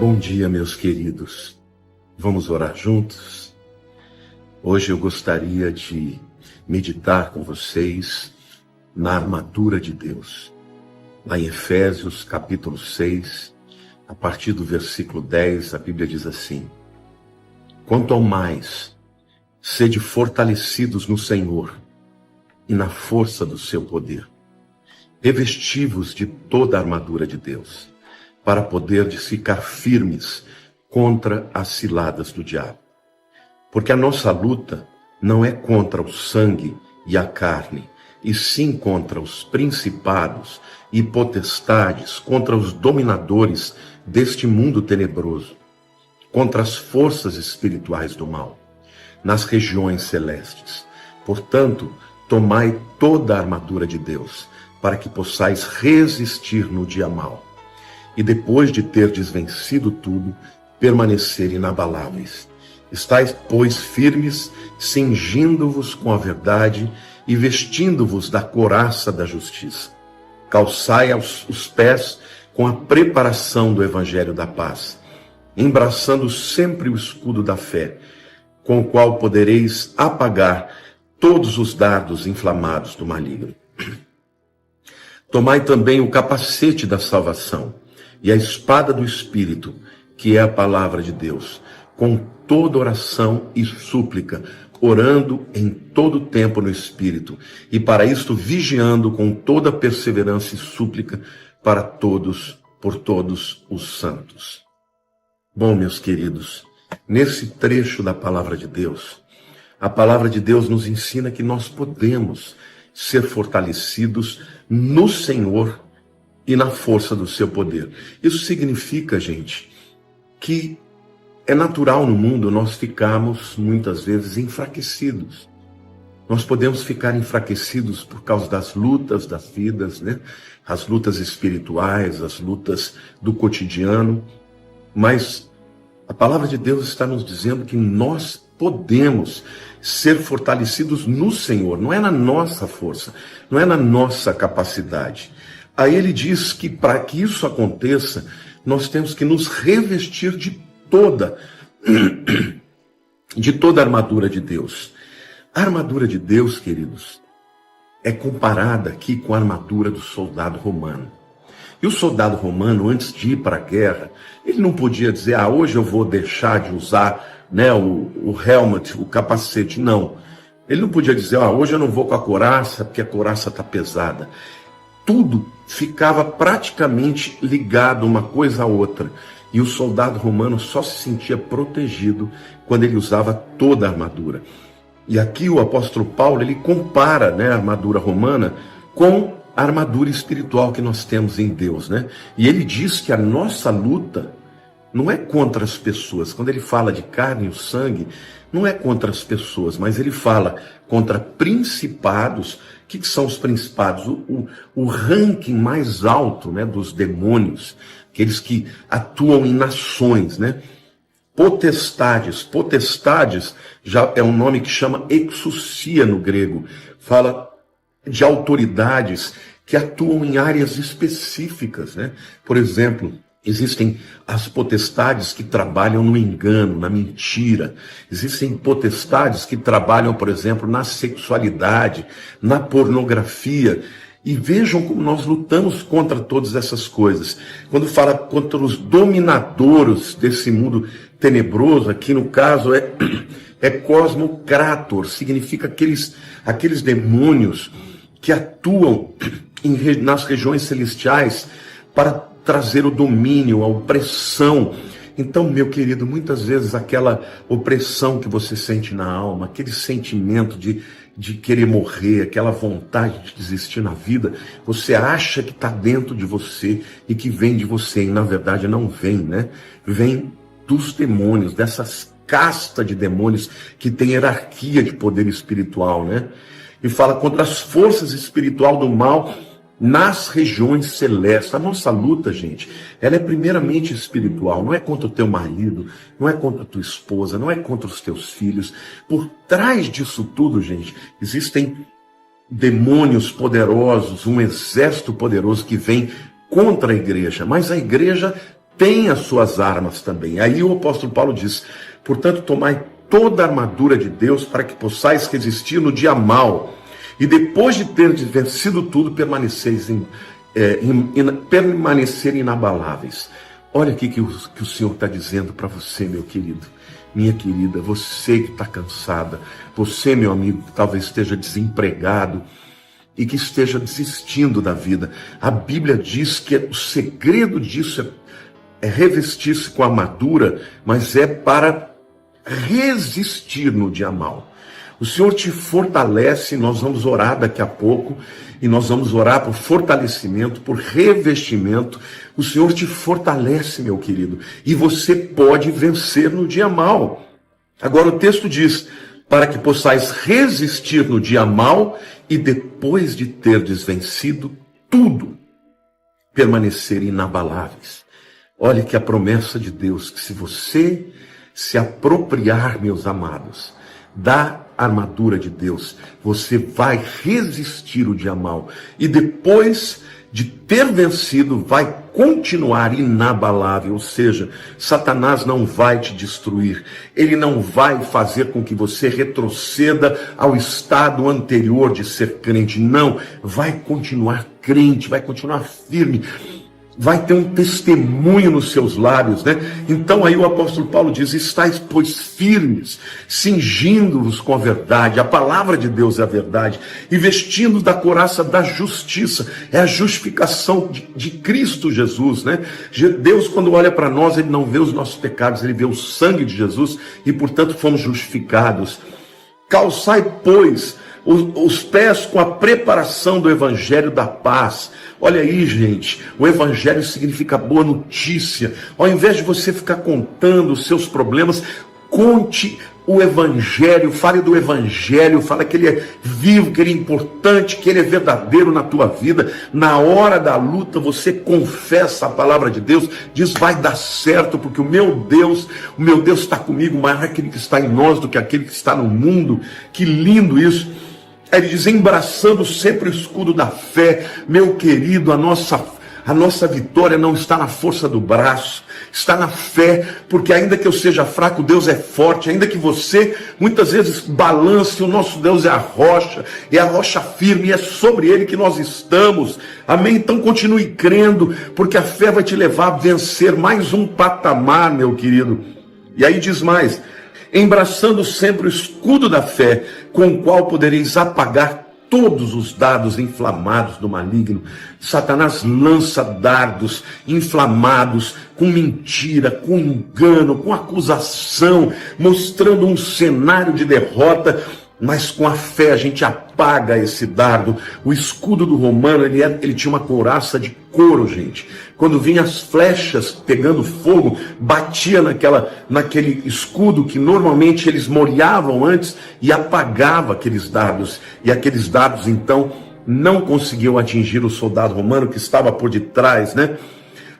Bom dia, meus queridos. Vamos orar juntos? Hoje eu gostaria de meditar com vocês na armadura de Deus. Lá em Efésios, capítulo 6, a partir do versículo 10, a Bíblia diz assim: Quanto ao mais, sede fortalecidos no Senhor e na força do seu poder. Revesti-vos de toda a armadura de Deus, para poderdes ficar firmes contra as ciladas do diabo. Porque a nossa luta não é contra o sangue e a carne, e sim contra os principados e potestades, contra os dominadores deste mundo tenebroso, contra as forças espirituais do mal, nas regiões celestes. Portanto, tomai toda a armadura de Deus, para que possais resistir no dia mau. E depois de terdes vencido tudo, permanecer inabaláveis. Estais, pois, firmes, cingindo-vos com a verdade e vestindo-vos da couraça da justiça. Calçai os pés com a preparação do evangelho da paz, embraçando sempre o escudo da fé, com o qual podereis apagar todos os dardos inflamados do maligno. Tomai também o capacete da salvação e a espada do Espírito, que é a palavra de Deus, com toda oração e súplica, orando em todo tempo no Espírito, e para isto vigiando com toda perseverança e súplica para todos, por todos os santos. Bom, meus queridos, nesse trecho da palavra de Deus, a palavra de Deus nos ensina que nós podemos ser fortalecidos no Senhor e na força do seu poder. Isso significa, gente, que é natural no mundo nós ficarmos muitas vezes enfraquecidos. Nós podemos ficar enfraquecidos por causa das lutas das vidas, né? As lutas espirituais, as lutas do cotidiano, mas a palavra de Deus está nos dizendo que nós podemos ser fortalecidos no Senhor, não é na nossa força, não é na nossa capacidade. Aí ele diz que para que isso aconteça, nós temos que nos revestir de toda a armadura de Deus. A armadura de Deus, queridos, é comparada aqui com a armadura do soldado romano. E o soldado romano, antes de ir para a guerra, ele não podia dizer, hoje eu vou deixar de usar, né, o helmet, o capacete. Não. Ele não podia dizer, hoje eu não vou com a couraça, porque a couraça está pesada. Tudo ficava praticamente ligado uma coisa à outra. E o soldado romano só se sentia protegido quando ele usava toda a armadura. E aqui o apóstolo Paulo, ele compara, né, a armadura romana com a armadura espiritual que nós temos em Deus, né? E ele diz que a nossa luta não é contra as pessoas. Quando ele fala de carne e o sangue, não é contra as pessoas, mas ele fala contra principados. O que são os principados? O ranking mais alto, né, dos demônios, aqueles que atuam em nações, né? Potestades já é um nome que chama exousia no grego, fala de autoridades que atuam em áreas específicas, né? Por exemplo, existem as potestades que trabalham no engano, na mentira. Existem potestades que trabalham, por exemplo, na sexualidade, na pornografia. E vejam como nós lutamos contra todas essas coisas. Quando fala contra os dominadores desse mundo tenebroso, aqui no caso é cosmocrator, significa aqueles demônios que atuam nas regiões celestiais para trazer o domínio, a opressão. Então, meu querido, muitas vezes aquela opressão que você sente na alma, aquele sentimento de querer morrer, aquela vontade de desistir na vida, você acha que está dentro de você e que vem de você, e na verdade não vem, né? Vem dos demônios, dessas castas de demônios que tem hierarquia de poder espiritual, né? E fala contra as forças espirituais do mal nas regiões celestes. A nossa luta, gente, ela é primeiramente espiritual, não é contra o teu marido, não é contra a tua esposa, não é contra os teus filhos. Por trás disso tudo, gente, existem demônios poderosos, um exército poderoso que vem contra a igreja, mas a igreja tem as suas armas também. Aí o apóstolo Paulo diz: portanto, tomai toda a armadura de Deus para que possais resistir no dia mau, e depois de ter vencido tudo, permanecer inabaláveis. Olha aqui que o Senhor está dizendo para você, meu querido, minha querida, você que está cansada, você, meu amigo, que talvez esteja desempregado e que esteja desistindo da vida. A Bíblia diz que o segredo disso é revestir-se com a armadura, mas é para resistir no dia mau. O Senhor te fortalece, nós vamos orar daqui a pouco, e nós vamos orar por fortalecimento, por revestimento. O Senhor te fortalece, meu querido, e você pode vencer no dia mau. Agora o texto diz: para que possais resistir no dia mau, e depois de terdes vencido tudo, permanecer inabaláveis. Olha que a promessa de Deus, que se você se apropriar, meus amados, da armadura de Deus, você vai resistir o dia mau, e depois de ter vencido, vai continuar inabalável. Ou seja, Satanás não vai te destruir, ele não vai fazer com que você retroceda ao estado anterior de ser crente. Não, vai continuar crente, vai continuar firme, vai ter um testemunho nos seus lábios, né? Então aí o apóstolo Paulo diz: estáis, pois, firmes, cingindo-vos com a verdade. A palavra de Deus é a verdade, e vestindo da couraça da justiça. É a justificação de Cristo Jesus, né? Deus, quando olha para nós, ele não vê os nossos pecados, ele vê o sangue de Jesus, e portanto fomos justificados. Calçai, pois, os pés com a preparação do evangelho da paz. Olha aí, gente, o evangelho significa boa notícia. Ao invés de você ficar contando os seus problemas, conte o evangelho, fale do evangelho, fale que ele é vivo, que ele é importante, que ele é verdadeiro na tua vida. Na hora da luta, você confessa a palavra de Deus, diz: vai dar certo, porque o meu Deus está comigo, maior é aquele que está em nós do que aquele que está no mundo. Que lindo isso! Ele diz: embraçando sempre o escudo da fé. Meu querido, a nossa vitória não está na força do braço, está na fé, porque ainda que eu seja fraco, Deus é forte. Ainda que você muitas vezes balance, o nosso Deus é a rocha firme, e é sobre ele que nós estamos. Amém? Então continue crendo, porque a fé vai te levar a vencer mais um patamar, meu querido. E aí diz mais: embraçando sempre o escudo da fé, com o qual podereis apagar todos os dardos inflamados do maligno. Satanás lança dardos inflamados com mentira, com engano, com acusação, mostrando um cenário de derrota. Mas com a fé a gente apaga esse dardo. O escudo do romano, ele tinha uma couraça de couro, gente. Quando vinham as flechas pegando fogo, batia naquele escudo, que normalmente eles molhavam antes, e apagava aqueles dardos. E aqueles dardos, então, não conseguiam atingir o soldado romano que estava por detrás, né?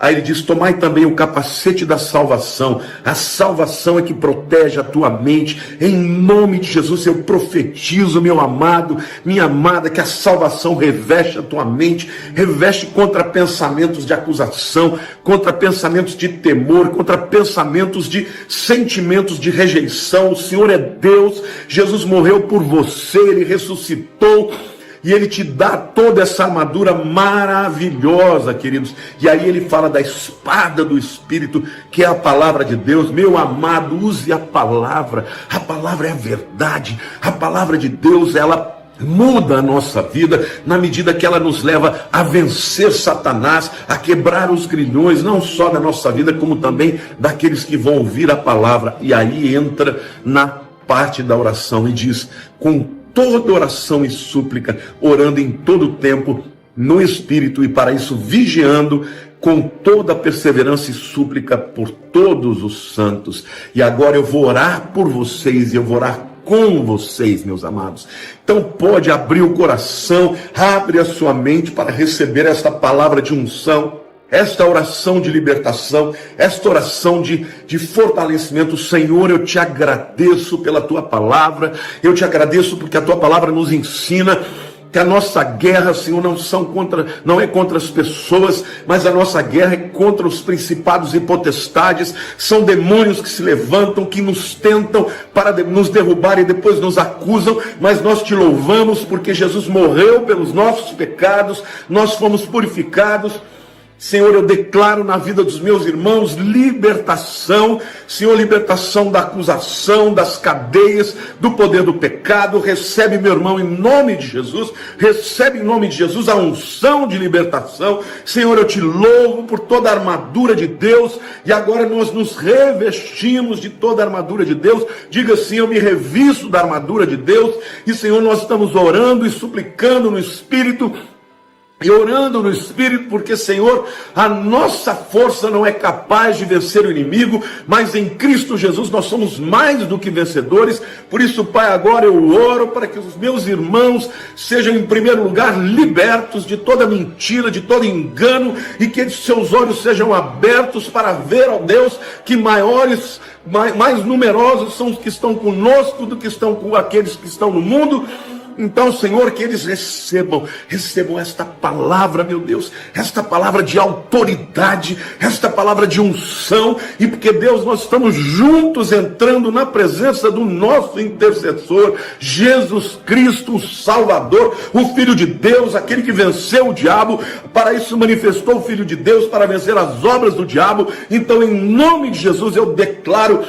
Aí ele diz: tomai também o capacete da salvação. A salvação é que protege a tua mente. Em nome de Jesus eu profetizo, meu amado, minha amada, que a salvação reveste a tua mente, reveste contra pensamentos de acusação, contra pensamentos de temor, contra pensamentos de sentimentos de rejeição. O Senhor é Deus, Jesus morreu por você, ele ressuscitou, e ele te dá toda essa armadura maravilhosa, queridos. E aí ele fala da espada do Espírito, que é a palavra de Deus. Meu amado, use a palavra. A palavra é a verdade. A palavra de Deus, ela muda a nossa vida, na medida que ela nos leva a vencer Satanás, a quebrar os grilhões, não só da nossa vida, como também daqueles que vão ouvir a palavra. E aí entra na parte da oração e diz: com toda oração e súplica, orando em todo tempo no Espírito, e para isso vigiando com toda perseverança e súplica por todos os santos. E agora eu vou orar por vocês, e eu vou orar com vocês, meus amados. Então pode abrir o coração, abre a sua mente para receber esta palavra de unção, esta oração de libertação, esta oração de fortalecimento. Senhor, eu te agradeço pela tua palavra, eu te agradeço porque a tua palavra nos ensina que a nossa guerra, Senhor, não é contra as pessoas, mas a nossa guerra é contra os principados e potestades. São demônios que se levantam, que nos tentam para nos derrubar e depois nos acusam, mas nós te louvamos porque Jesus morreu pelos nossos pecados, nós fomos purificados. Senhor, eu declaro na vida dos meus irmãos libertação, Senhor, libertação da acusação, das cadeias, do poder do pecado. Recebe, meu irmão, em nome de Jesus, recebe em nome de Jesus a unção de libertação. Senhor, eu te louvo por toda a armadura de Deus, e agora nós nos revestimos de toda a armadura de Deus. Diga assim: eu me revisto da armadura de Deus. E Senhor, nós estamos orando e suplicando no Espírito, e orando no Espírito, porque, Senhor, a nossa força não é capaz de vencer o inimigo, mas em Cristo Jesus nós somos mais do que vencedores. Por isso, Pai, agora eu oro para que os meus irmãos sejam, em primeiro lugar, libertos de toda mentira, de todo engano, e que seus olhos sejam abertos para ver, ó Deus, que mais numerosos são os que estão conosco do que estão com aqueles que estão no mundo. Então, Senhor, que eles recebam esta palavra, meu Deus, esta palavra de autoridade, esta palavra de unção, e porque, Deus, nós estamos juntos entrando na presença do nosso intercessor, Jesus Cristo, o Salvador, o Filho de Deus, aquele que venceu o diabo. Para isso manifestou o Filho de Deus, para vencer as obras do diabo. Então, em nome de Jesus, eu declaro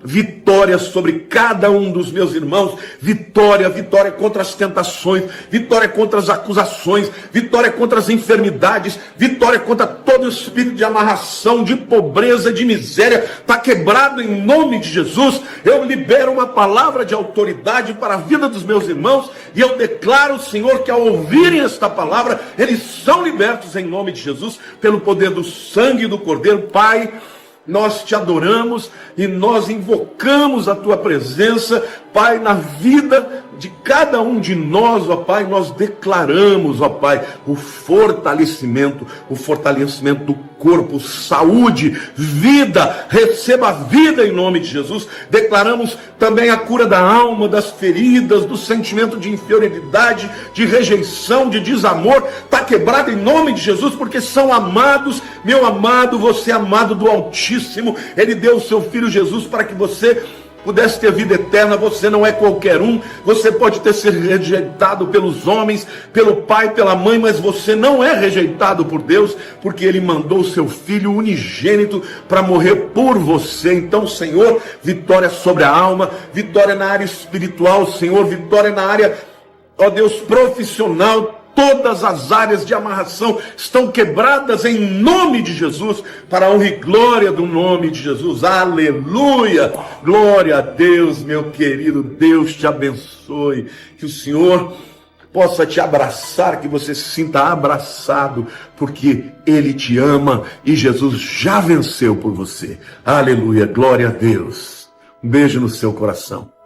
vitória sobre cada um dos meus irmãos, vitória contra as tentações, vitória contra as acusações, vitória contra as enfermidades, vitória contra todo espírito de amarração, de pobreza, de miséria. Está quebrado em nome de Jesus. Eu libero uma palavra de autoridade para a vida dos meus irmãos, e eu declaro, Senhor, que ao ouvirem esta palavra, eles são libertos em nome de Jesus, pelo poder do sangue do Cordeiro. Pai, nós te adoramos e nós invocamos a tua presença, Pai, na vida de cada um de nós, ó Pai. Nós declaramos, ó Pai, o fortalecimento do corpo, saúde, vida. Receba a vida em nome de Jesus. Declaramos também a cura da alma, das feridas, do sentimento de inferioridade, de rejeição, de desamor. Está quebrado em nome de Jesus, porque são amados. Meu amado, você é amado do Altíssimo. Ele deu o seu Filho Jesus para que você pudesse ter vida eterna. Você não é qualquer um. Você pode ter sido rejeitado pelos homens, pelo pai, pela mãe, mas você não é rejeitado por Deus, porque Ele mandou o seu Filho unigênito para morrer por você. Então, Senhor, vitória sobre a alma, vitória na área espiritual, Senhor, vitória na área, ó Deus, profissional. Todas as áreas de amarração estão quebradas em nome de Jesus, para a honra e glória do nome de Jesus. Aleluia! Glória a Deus, meu querido. Deus te abençoe. Que o Senhor possa te abraçar, que você se sinta abraçado, porque Ele te ama e Jesus já venceu por você. Aleluia! Glória a Deus. Um beijo no seu coração.